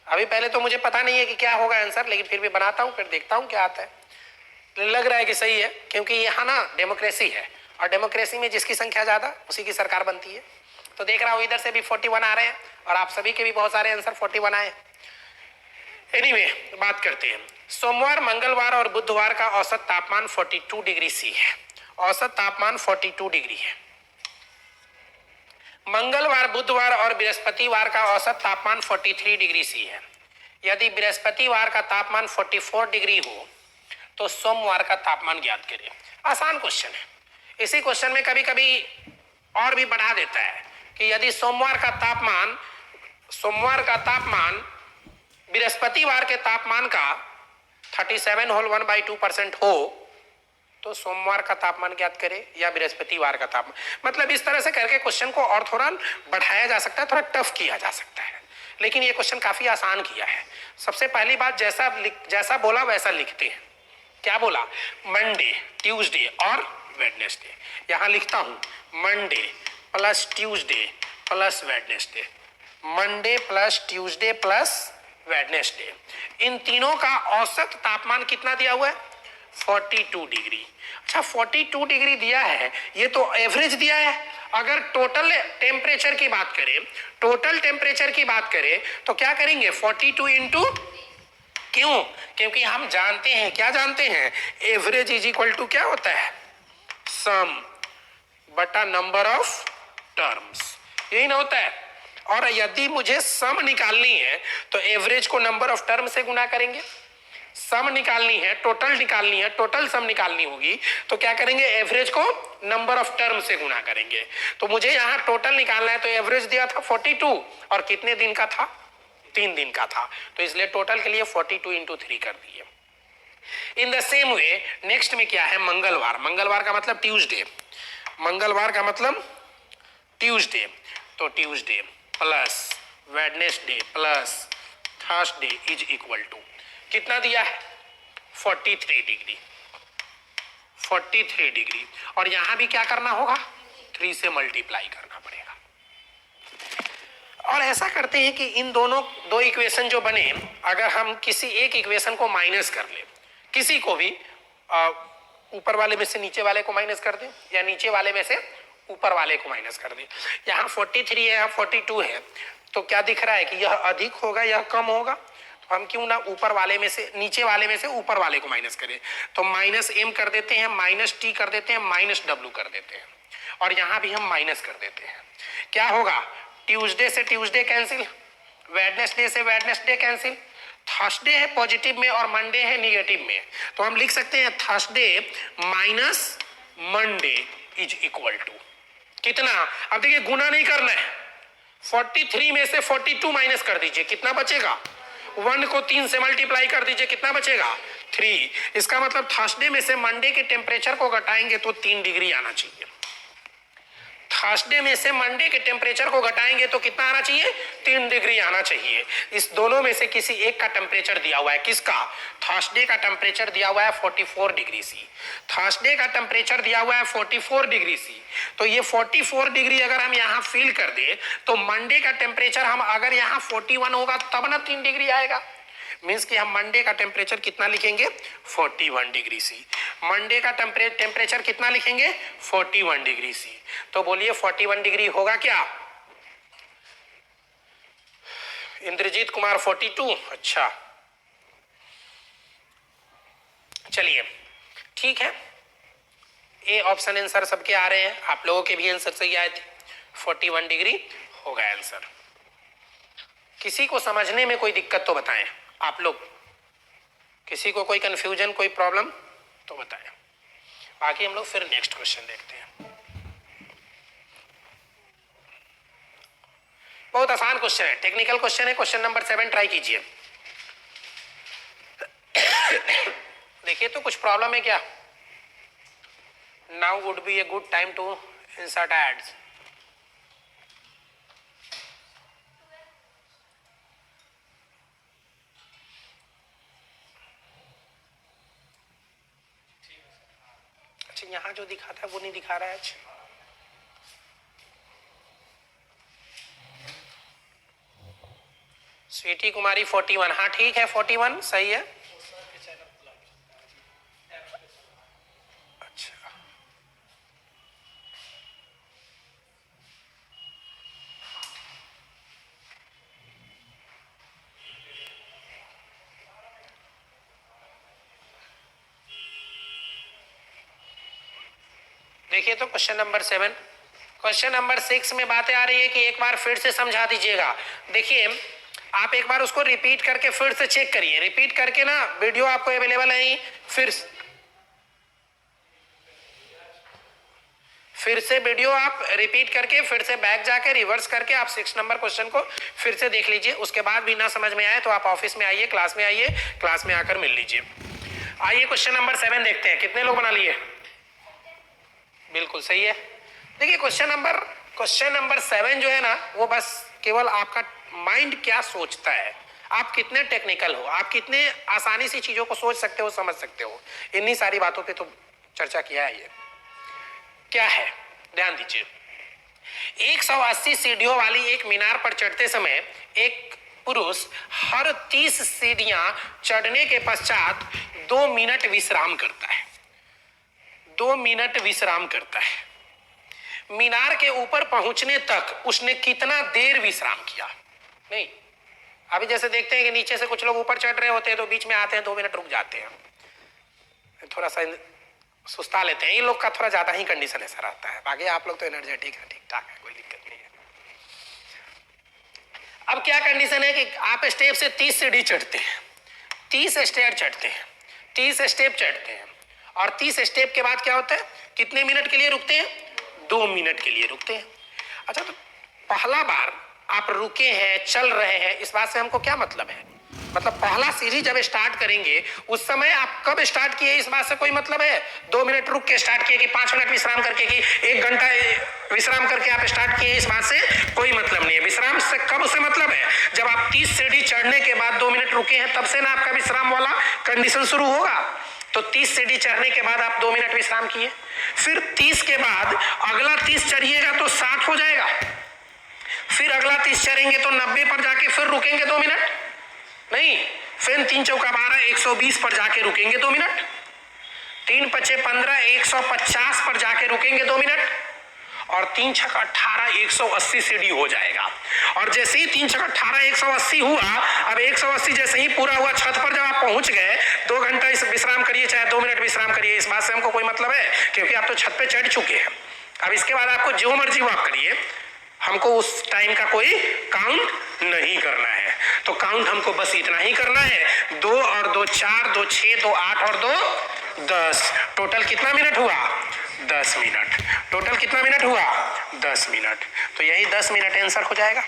अभी पहले तो मुझे पता नहीं है कि क्या होगा आंसर, लेकिन फिर भी बनाता हूँ, फिर देखता हूँ क्या आता है। लग रहा है कि सही है, क्योंकि यहाँ ना डेमोक्रेसी है, और डेमोक्रेसी में जिसकी संख्या ज्यादा उसी की सरकार बनती है। तो देख रहा हूँ इधर से भी 41 आ रहे हैं, और आप सभी के भी बहुत सारे आंसर 41 आए। एनीवे बात करते हैं। सोमवार, मंगलवार और बुधवार का औसत तापमान 42 डिग्री सी है, औसत तापमान 42 डिग्री है। मंगलवार, बुधवार और बृहस्पतिवार का औसत तापमान 43 डिग्री सी है। यदि बृहस्पतिवार का तापमान 44 डिग्री हो तो सोमवार का तापमान ज्ञात करें। आसान क्वेश्चन है। इसी क्वेश्चन में कभी कभी और भी बढ़ा देता है कि यदि सोमवार का तापमान बृहस्पतिवार के तापमान का 37 होल 1/2% हो तो सोमवार का तापमान ज्ञात करें या बृहस्पतिवार का तापमान। मतलब इस तरह से करके क्वेश्चन को और थोड़ा बढ़ाया जा सकता है, थोड़ा टफ किया जा सकता है, लेकिन ये क्वेश्चन काफी आसान किया है। सबसे पहली बात, जैसा बोला वैसा लिखते हैं। क्या बोला? मंडे, ट्यूसडे और वेडनेसडे। यहां लिखता हूं Monday plus Tuesday plus Wednesday, Monday plus Tuesday plus Wednesday. इन तीनों का औसत तापमान कितना दिया हुआ है? 42 डिग्री। अच्छा, 42 डिग्री दिया है, ये तो एवरेज दिया है। अगर टोटल टेम्परेचर की बात करें तो क्या करेंगे? 42 इंटू, क्यों? क्योंकि हम जानते हैं, क्या जानते हैं? एवरेज इज इक्वल टू क्या होता है? सम बटा नंबर ऑफ टर्म्स, यही ना होता है। और यदि मुझे सम निकालनी है तो एवरेज को नंबर ऑफ टर्म से गुना करेंगे। सम निकालनी है, टोटल निकालनी है, टोटल सम निकालनी होगी तो क्या करेंगे? एवरेज को नंबर ऑफ टर्म से गुना करेंगे। तो मुझे यहां टोटल निकालना है तो एवरेज दिया था 42 और कितने दिन का था? 3 दिन का था, तो इसलिए टोटल के लिए 42 इंटू 3 कर दिए। In the same way next में क्या है? मंगलवार। मंगलवार का मतलब ट्यूसडे, मंगलवार का मतलब ट्यूसडे, तो Tuesday plus Wednesday plus Thursday is equal to कितना दिया है? 43 डिग्री, 43 डिग्री। और यहां भी क्या करना होगा? 3 से मल्टीप्लाई करना पड़ेगा। और ऐसा करते हैं कि इन दो इक्वेशन जो बने, अगर हम किसी एक इक्वेशन को माइनस कर ले, किसी को भी ऊपर वाले में से नीचे वाले को माइनस कर दें या नीचे वाले में से ऊपर वाले को माइनस कर दें। यहाँ 43 है, यहाँ 42 है, तो क्या दिख रहा है कि यह अधिक होगा, यह कम होगा। तो हम क्यों ना ऊपर वाले में से नीचे वाले में से ऊपर वाले को माइनस करें। तो माइनस m कर देते हैं, माइनस t कर देते हैं, माइनस w कर देते हैं, और यहां भी हम माइनस कर देते हैं। क्या होगा? ट्यूसडे से ट्यूसडे कैंसिल, वेडनेसडे से वेडनेसडे कैंसिल, थर्सडे है पॉजिटिव में और मंडे है निगेटिव में, तो हम लिख सकते हैं Thursday minus Monday is equal to कितना? अब देखिए गुना नहीं करना है, 43 में से 42 माइनस कर दीजिए, कितना बचेगा? 1 को 3 से मल्टीप्लाई कर दीजिए, कितना बचेगा? 3। इसका मतलब थर्सडे में से मंडे के टेम्परेचर को घटाएंगे तो 3 डिग्री आना चाहिए। थर्सडे में से मंडे के टेम्परेचर को घटाएंगे तो कितना आना चाहिए? 3 डिग्री आना चाहिए। इस दोनों में से किसी एक का टेम्परेचर दिया हुआ है, किसका? थर्सडे का टेम्परेचर दिया हुआ है 44 डिग्री सी, थर्सडे का टेम्परेचर दिया हुआ है 44 डिग्री सी। तो ये 44 डिग्री अगर हम यहाँ फिल कर दे तो मंडे का टेम्परेचर हम अगर यहाँ 41 होगा तब ना 3 डिग्री आएगा। मीन्स कि हम मंडे का टेम्परेचर कितना लिखेंगे? 41 डिग्री सी। मंडे का टेम्परेचर कितना लिखेंगे? 41 डिग्री सी। तो बोलिए 41 डिग्री होगा क्या? इंद्रजीत कुमार 42। अच्छा चलिए ठीक है, ए ऑप्शन आंसर सबके आ रहे हैं, आप लोगों के भी आंसर सही आए थे, 41 डिग्री होगा आंसर। किसी को समझने में कोई दिक्कत तो बताएं आप लोग, किसी को कोई कंफ्यूजन, कोई प्रॉब्लम तो बताएं, बाकी हम लोग फिर नेक्स्ट क्वेश्चन देखते हैं। बहुत आसान क्वेश्चन है, टेक्निकल क्वेश्चन है, क्वेश्चन नंबर 7 ट्राई कीजिए। देखिए तो कुछ प्रॉब्लम है क्या? Now would be a good time to insert ads. अच्छा यहाँ जो दिखाता है वो नहीं दिखा रहा है। अच्छा स्वीटी कुमारी 41, हाँ ठीक है 41 सही है। अच्छा देखिए तो क्वेश्चन नंबर 7, क्वेश्चन नंबर 6 में बातें आ रही है कि एक बार फिर से समझा दीजिएगा। देखिए आप एक बार उसको रिपीट करके फिर से चेक करिए, रिपीट करके ना, वीडियो आपको अवेलेबल है, फिर से वीडियो आप रिपीट करके फिर से बैक जाके रिवर्स करके आप 6 नंबर क्वेश्चन को फिर से देख लीजिए। उसके बाद भी ना समझ में आए तो आप ऑफिस में आइए, क्लास में आइए, क्लास में आकर मिल लीजिए। आइए क्वेश्चन नंबर 7 देखते हैं, कितने लोग बना लिए? बिल्कुल सही है। देखिए क्वेश्चन नंबर 7 जो है ना, वो बस केवल आपका माइंड क्या सोचता है, आप कितने टेक्निकल हो, आप कितने आसानी से चीजों को सोच सकते हो, समझ सकते हो, इन्हीं सारी बातों पे तो चर्चा किया है। ये क्या है, ध्यान दीजिए। 180 सीढ़ियों वाली एक मीनार पर चढ़ते समय एक पुरुष हर 30 सीढ़ियां चढ़ने के पश्चात 2 मिनट विश्राम करता है। 2 मिनट विश्राम करता है। मीनार के ऊपर पहुंचने तक उसने कितना देर विश्राम किया? नहीं, अभी जैसे देखते हैं कि नीचे से कुछ लोग ऊपर चढ़ रहे होते हैं तो बीच में आते हैं, 2 मिनट रुक जाते हैं, थोड़ा सा सुस्ता लेते हैं। ये लोग का थोड़ा ज्यादा ही कंडीशन ऐसा रहता है, बाकी आप लोग तो एनर्जेटिक है, ठीक ठाक है, कोई दिक्कत नहीं है। अब क्या कंडीशन है कि आप स्टेप से 30 सीढ़ी चढ़ते हैं, 30 स्टेप चढ़ते हैं, 30 स्टेप चढ़ते हैं, और 30 स्टेप के बाद क्या होता है, कितने मिनट के लिए रुकते हैं? 2 मिनट के लिए रुकते हैं। अच्छा, तो पहला बार आप रुके हैं, चल रहे हैं, इस बात से हमको क्या मतलब है? मतलब पहला सीढ़ी जब स्टार्ट करेंगे उस समय आप कब स्टार्ट किए, इस बात से कोई मतलब है? 2 मिनट रुक के स्टार्ट किए कि 5 मिनट विश्राम करके कि 1 घंटा विश्राम करके आप स्टार्ट किए, इस बात से कोई मतलब नहीं है। विश्राम से कब से मतलब है? जब आप 30 सीढ़ी चढ़ने के बाद 2 मिनट रुके हैं, तब से ना आपका विश्राम वाला कंडीशन शुरू होगा। तो 30 सीढ़ी चढ़ने के बाद आप 2 मिनट विश्राम किए, फिर 30 के बाद अगला 30 चढ़िएगा तो 60 हो जाएगा, फिर अगला 30 चढ़ेंगे तो 90 पर जाके फिर रुकेंगे 2 मिनट, नहीं, फिर 3 चौका 12, 120 पर जाके रुकेंगे 2 मिनट, 3 पचे 15, 150 पर जाके रुकेंगे 2 मिनट, और 3 छक 18, 180 सीढ़ी हो जाएगा। और जैसे ही 3 छक 18, 180 हुआ, अब 180 जैसे ही पूरा हुआ, छत पर जब आप पहुंच गए, 2 घंटा इस विश्राम करिए चाहे 2 मिनट विश्राम करिए, इस बात से हमको कोई मतलब है, क्योंकि आप तो छत पे चढ़ चुके हैं। अब इसके बाद आपको जो मर्जी वॉक करिए, हमको उस टाइम का कोई काउंट नहीं करना है। तो काउंट हमको बस इतना ही करना है, 2 और 2 4, 2 6, 2 8 और 2 10। टोटल कितना मिनट हुआ? 10 मिनट। टोटल कितना मिनट हुआ? 10 मिनट। तो यही 10 मिनट आंसर हो जाएगा।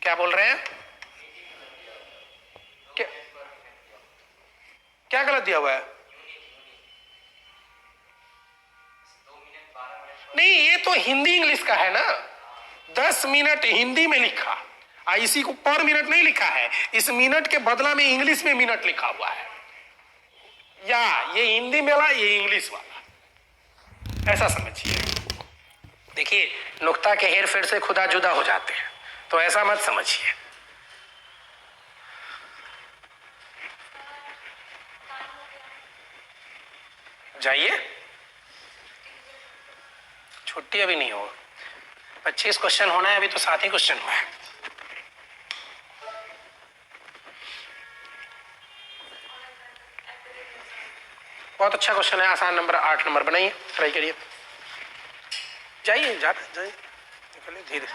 क्या बोल रहे हैं? क्या गलत दिया हुआ है? नहीं, ये तो हिंदी इंग्लिश का है ना, 10 मिनट हिंदी में लिखा, इसी को पर मिनट नहीं लिखा है, इस मिनट के बदला में इंग्लिश में मिनट लिखा हुआ है, या ये हिंदी में वाला, ये इंग्लिश वाला, ऐसा समझिए। देखिए नुक्ता के हेर फेर से खुदा जुदा हो जाते हैं, तो ऐसा मत समझिए। जाइए, छुट्टी अभी नहीं हो, 25 क्वेश्चन होना है, अभी तो 7 ही क्वेश्चन हुआ है। बहुत अच्छा क्वेश्चन है, आसान नंबर 8 नंबर बनाइए, ट्राई करिए। जाइए, जाइए, निकलिए धीरे।